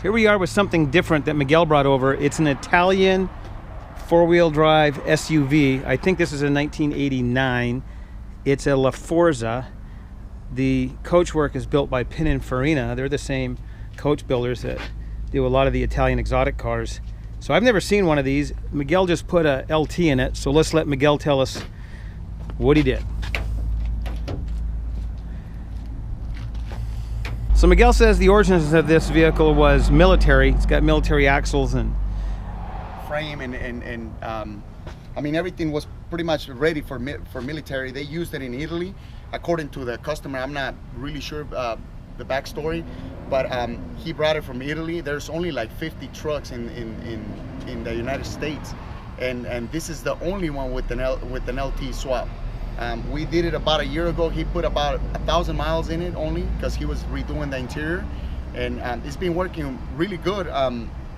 Here we are with something different that Miguel brought over. It's an Italian four-wheel drive SUV. I think this is a 1989. It's a Forza. The coachwork is built by Pininfarina. They're the same coach builders that do a lot of the Italian exotic cars. So I've never seen one of these. Miguel just put a LT in it, so let's let Miguel tell us what he did. So Miguel says the origins of this vehicle was military. It's got military axles and frame and I mean, everything was pretty much ready for military. They used it in Italy, according to the customer. I'm not really sure the backstory, but he brought it from Italy. There's only like 50 trucks in the United States, and this is the only one with an LT swap. We did it about a year ago. He put about 1,000 miles in it only because he was redoing the interior, and it's been working really good.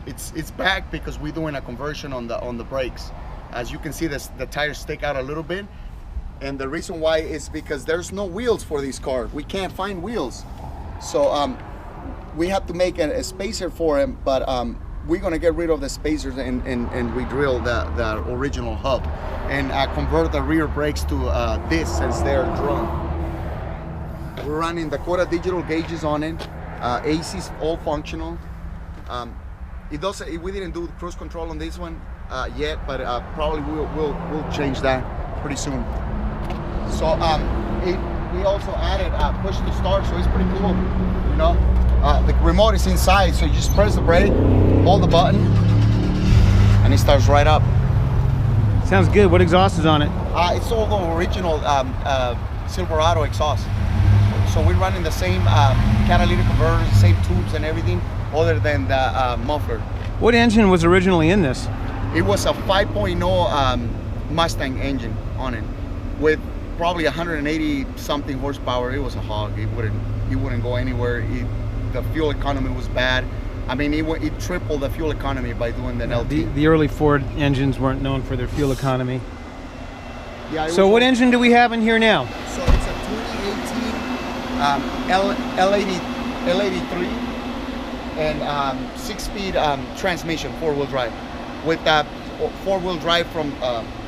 It's back because we're doing a conversion on the brakes. As you can see, the tires stick out a little bit, and the reason why is because there's no wheels for this car. We can't find wheels, so we have to make a spacer for him, but we're gonna get rid of the spacers and re-drill the original hub and convert the rear brakes to this, since they're drum. We're running the Dakota digital gauges on it. AC's all functional. We didn't do cruise control on this one yet, but probably we'll change that pretty soon. So we also added push to start, so it's pretty cool. You know, the remote is inside, so you just press the brake, hold the button, and it starts right up. sounds good. What exhaust is on it? It's all the original Silverado exhaust. So we're running the same catalytic converters, same tubes and everything, other than the muffler. What engine was originally in this? It was a 5.0 Mustang engine on it, with probably 180 something horsepower. It was a hog. It wouldn't go anywhere. The fuel economy was bad. I mean, it tripled the fuel economy by doing the LT. The early Ford engines weren't known for their fuel economy. Yeah. So what engine do we have in here now? So it's a 2018 L83 and 6-speed transmission, 4-wheel drive, with that 4-wheel drive from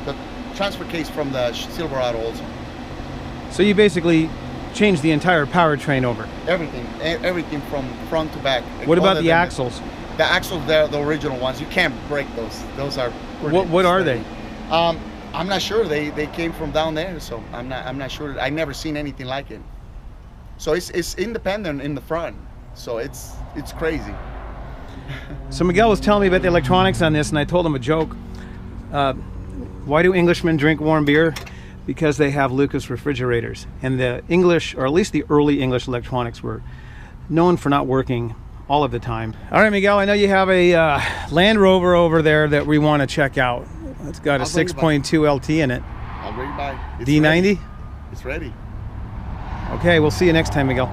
the transfer case from the Silverado also. So you basically changed the entire powertrain over? Everything from front to back. What about the axles? The axles, they're the original ones. You can't break those. Those are. What are they? I'm not sure. They came from down there, so I'm not sure. I never seen anything like it. So it's independent in the front. So it's crazy. So Miguel was telling me about the electronics on this, and I told him a joke. Why do Englishmen drink warm beer? Because they have Lucas refrigerators. And the English, or at least the early English electronics, were known for not working all of the time. All right, Miguel, I know you have a Land Rover over there that we want to check out. It's got a 6.2 LT in it. I'll bring it by. D90? It's ready. Okay, we'll see you next time, Miguel.